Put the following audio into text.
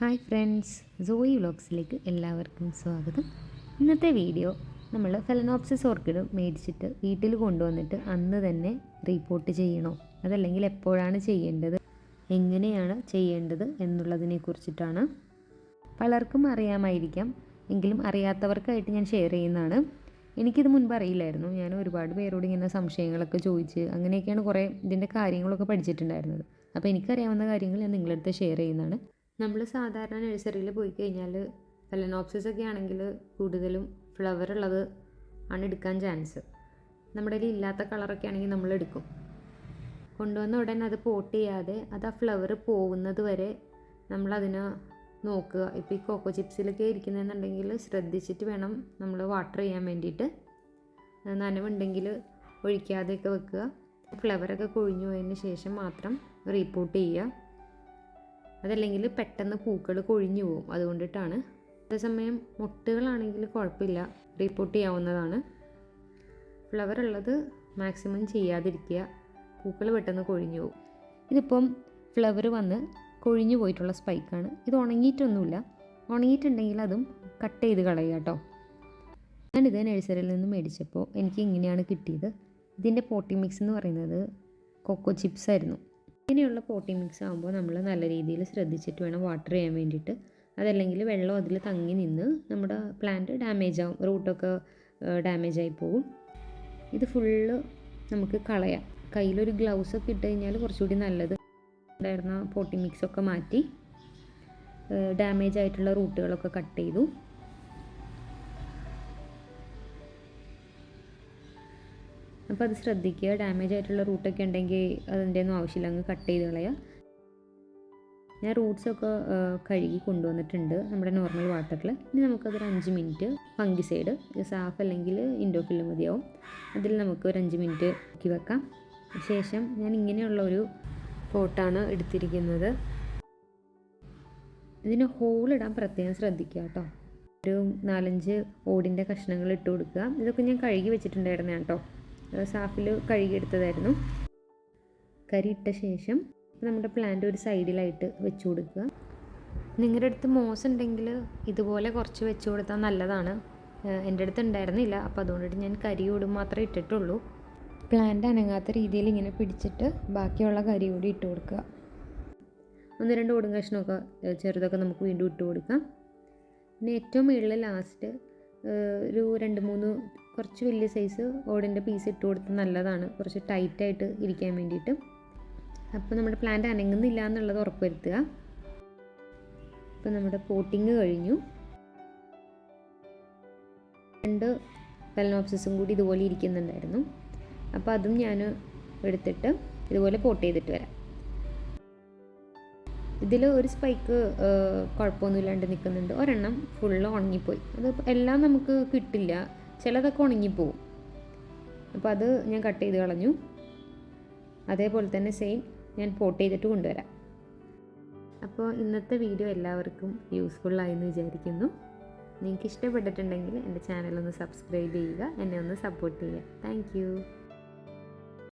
Hi friends, സോയി വ്ലോഗ്സിലേക്ക് എല്ലാവർക്കും സ്വാഗതം. ഇന്നത്തെ വീഡിയോ നമ്മൾ ഫെലനോപ്സിസ് ഓർക്കിഡ് മേടിച്ചിട്ട് വീട്ടിൽ കൊണ്ടുവന്നിട്ട് അന്ന് തന്നെ റിപ്പോർട്ട് ചെയ്യണോ, അതല്ലെങ്കിൽ എപ്പോഴാണ് ചെയ്യേണ്ടത്, എങ്ങനെയാണ് ചെയ്യേണ്ടത് എന്നുള്ളതിനെ കുറിച്ചിട്ടാണ്. പലർക്കും അറിയാമായിരിക്കാം, എങ്കിലും അറിയാത്തവർക്കായിട്ട് ഞാൻ ഷെയർ ചെയ്യുന്നതാണ്. എനിക്കിത് മുൻപ് അറിയില്ലായിരുന്നു. ഞാൻ ഒരുപാട് പേരോട് ഇങ്ങനെ സംശയങ്ങളൊക്കെ ചോദിച്ച് അങ്ങനെയൊക്കെയാണ് കുറേ ഇതിൻ്റെ കാര്യങ്ങളൊക്കെ പഠിച്ചിട്ടുണ്ടായിരുന്നത്. അപ്പോൾ എനിക്കറിയാവുന്ന കാര്യങ്ങൾ ഞാൻ നിങ്ങളുടെ അടുത്ത് ഷെയർ ചെയ്യുന്നതാണ്. നമ്മൾ സാധാരണ നഴ്സറിയിൽ പോയി കഴിഞ്ഞാൽ ഫെലനോപ്സിസ് ഒക്കെ ആണെങ്കിൽ കൂടുതലും ഫ്ലവർ ഉള്ളത് ആണ് എടുക്കാൻ ചാൻസ്. നമ്മുടെ കയ്യിൽ ഇല്ലാത്ത കളറൊക്കെ ആണെങ്കിൽ നമ്മൾ എടുക്കും. കൊണ്ടുവന്ന ഉടനെ അത് പോട്ട് ചെയ്യാതെ അത് ആ ഫ്ലവർ പോകുന്നത് വരെ നമ്മളതിനെ നോക്കുക. ഇപ്പോൾ ഈ കോക്കോ ചിപ്സിലൊക്കെ ഇരിക്കുന്നതെന്നുണ്ടെങ്കിൽ ശ്രദ്ധിച്ചിട്ട് വേണം നമ്മൾ വാട്ടർ ചെയ്യാൻ വേണ്ടിയിട്ട്. നനവുണ്ടെങ്കിൽ ഒഴിക്കാതെയൊക്കെ വെക്കുക. ഫ്ലവറൊക്കെ കൊഴിഞ്ഞു പോയതിന് ശേഷം മാത്രം റീപോർട്ട് ചെയ്യുക. അതല്ലെങ്കിൽ പെട്ടെന്ന് പൂക്കൾ കൊഴിഞ്ഞു പോകും, അതുകൊണ്ടിട്ടാണ്. അതേസമയം മുട്ടുകളാണെങ്കിൽ കുഴപ്പമില്ല, റീപോർട്ട് ചെയ്യാവുന്നതാണ്. ഫ്ലവർ ഉള്ളത് മാക്സിമം ചെയ്യാതിരിക്കുക, പൂക്കൾ പെട്ടെന്ന് കൊഴിഞ്ഞു പോകും. ഇതിപ്പം ഫ്ലവർ വന്ന് കൊഴിഞ്ഞു പോയിട്ടുള്ള സ്പൈക്കാണ്. ഇത് ഉണങ്ങിയിട്ടൊന്നുമില്ല. ഉണങ്ങിയിട്ടുണ്ടെങ്കിൽ അതും കട്ട് ചെയ്ത് കളയുക കേട്ടോ. ഞാനിത് നഴ്സറിയിൽ നിന്ന് മേടിച്ചപ്പോൾ എനിക്ക് ഇങ്ങനെയാണ് കിട്ടിയത്. ഇതിൻ്റെ പോട്ടി മിക്സ് എന്ന് പറയുന്നത് കൊക്കോ ചിപ്സ് ആയിരുന്നു. ഇങ്ങനെയുള്ള പോട്ടി മിക്സ് ആകുമ്പോൾ നമ്മൾ നല്ല രീതിയിൽ ശ്രദ്ധിച്ചിട്ട് വേണം വാട്ടർ ചെയ്യാൻ വേണ്ടിയിട്ട്. അതല്ലെങ്കിൽ വെള്ളം അതിൽ തങ്ങി നിന്ന് നമ്മുടെ പ്ലാന്റ് ഡാമേജ് ആവും, റൂട്ടൊക്കെ ഡാമേജ് ആയി പോകും. ഇത് ഫുള്ള് നമുക്ക് കളയാം. കയ്യിലൊരു ഗ്ലൗസൊക്കെ ഇട്ട് കഴിഞ്ഞാൽ കുറച്ചുകൂടി നല്ലത്. ഉണ്ടായിരുന്ന പോട്ടി മിക്സൊക്കെ മാറ്റി ഡാമേജ് ആയിട്ടുള്ള റൂട്ടുകളൊക്കെ കട്ട് ചെയ്തു. അപ്പോൾ അത് ശ്രദ്ധിക്കുക. ഡാമേജ് ആയിട്ടുള്ള റൂട്ടൊക്കെ ഉണ്ടെങ്കിൽ അതിൻ്റെ ഒന്നും ആവശ്യമില്ല, അങ്ങ് കട്ട് ചെയ്ത് കളയുക. ഞാൻ റൂട്ട്സൊക്കെ കഴുകി കൊണ്ടുവന്നിട്ടുണ്ട് നമ്മുടെ നോർമൽ വാട്ടറിൽ. ഇനി നമുക്കതൊരു 5 മിനിറ്റ് ഫംഗിസൈഡ്, സാഫ് അല്ലെങ്കിൽ ഇൻഡോഫില്ല് മതിയാവും, അതിൽ നമുക്ക് ഒരു 5 മിനിറ്റ് ആക്കി വെക്കാം. ശേഷം ഞാൻ ഇങ്ങനെയുള്ള ഒരു പോട്ടാണ് എടുത്തിരിക്കുന്നത്. ഇതിന് ഹോളിടാൻ പ്രത്യേകം ശ്രദ്ധിക്കുക കേട്ടോ. ഒരു 4-5 ഓടിൻ്റെ കഷ്ണങ്ങൾ ഇട്ട് കൊടുക്കുക. ഇതൊക്കെ ഞാൻ കഴുകി വെച്ചിട്ടുണ്ടായിരുന്നു കേട്ടോ, സാഫിൽ കഴുകിയെടുത്തതായിരുന്നു. കരി ഇട്ട ശേഷം നമ്മുടെ പ്ലാന്റ് ഒരു സൈഡിലായിട്ട് വെച്ച് കൊടുക്കുക. നിങ്ങളുടെ അടുത്ത് മോസ് ഉണ്ടെങ്കിൽ ഇതുപോലെ കുറച്ച് വെച്ച് കൊടുത്താൽ നല്ലതാണ്. എൻ്റെ അടുത്ത് ഉണ്ടായിരുന്നില്ല, അപ്പോൾ അതുകൊണ്ടിട്ട് ഞാൻ കരിയോട് മാത്രമേ ഇട്ടിട്ടുള്ളൂ. പ്ലാന്റ് അനങ്ങാത്ത രീതിയിൽ ഇങ്ങനെ പിടിച്ചിട്ട് ബാക്കിയുള്ള കരി കൂടി ഇട്ട് കൊടുക്കുക. 1-2 ഓടും കഷ്ണമൊക്കെ ചെറുതൊക്കെ നമുക്ക് വീണ്ടും ഇട്ട് കൊടുക്കാം. പിന്നെ ഏറ്റവും മുകളിൽ ലാസ്റ്റ് ഒരു 2-3 കുറച്ച് വലിയ സൈസ് ഓടിൻ്റെ പീസ് ഇട്ട് കൊടുത്താൽ നല്ലതാണ്, കുറച്ച് ടൈറ്റായിട്ട് ഇരിക്കാൻ വേണ്ടിയിട്ട്. അപ്പോൾ നമ്മുടെ പ്ലാന്റ് അനങ്ങുന്നില്ല എന്നുള്ളത് ഉറപ്പുവരുത്തുക. അപ്പോൾ നമ്മുടെ പോട്ടിങ് കഴിഞ്ഞു. 2 ഫെലനോപ്സിസും കൂടി ഇതുപോലെ ഇരിക്കുന്നുണ്ടായിരുന്നു. അപ്പോൾ അതും ഞാൻ എടുത്തിട്ട് ഇതുപോലെ പോട്ട് ചെയ്തിട്ട് വരാം. ഇതിൽ ഒരു സ്പൈക്ക് കുഴപ്പമൊന്നുമില്ലാണ്ട് നിൽക്കുന്നുണ്ട്. ഒരെണ്ണം ഫുള്ള് ഉണങ്ങിപ്പോയി. അത് എല്ലാം നമുക്ക് കിട്ടില്ല, ചിലതൊക്കെ ഉണങ്ങിപ്പോവും. അപ്പോൾ അത് ഞാൻ കട്ട് ചെയ്ത് കളഞ്ഞു. അതേപോലെ തന്നെ സെയിം ഞാൻ പോട്ട് ചെയ്തിട്ട് കൊണ്ടുവരാം. അപ്പോൾ ഇന്നത്തെ വീഡിയോ എല്ലാവർക്കും യൂസ്ഫുള്ളായെന്ന് വിചാരിക്കുന്നു. നിങ്ങൾക്ക് ഇഷ്ടപ്പെട്ടിട്ടുണ്ടെങ്കിൽ എൻ്റെ ചാനലൊന്ന് സബ്സ്ക്രൈബ് ചെയ്യുക, എന്നെ ഒന്ന് സപ്പോർട്ട് ചെയ്യുക. താങ്ക്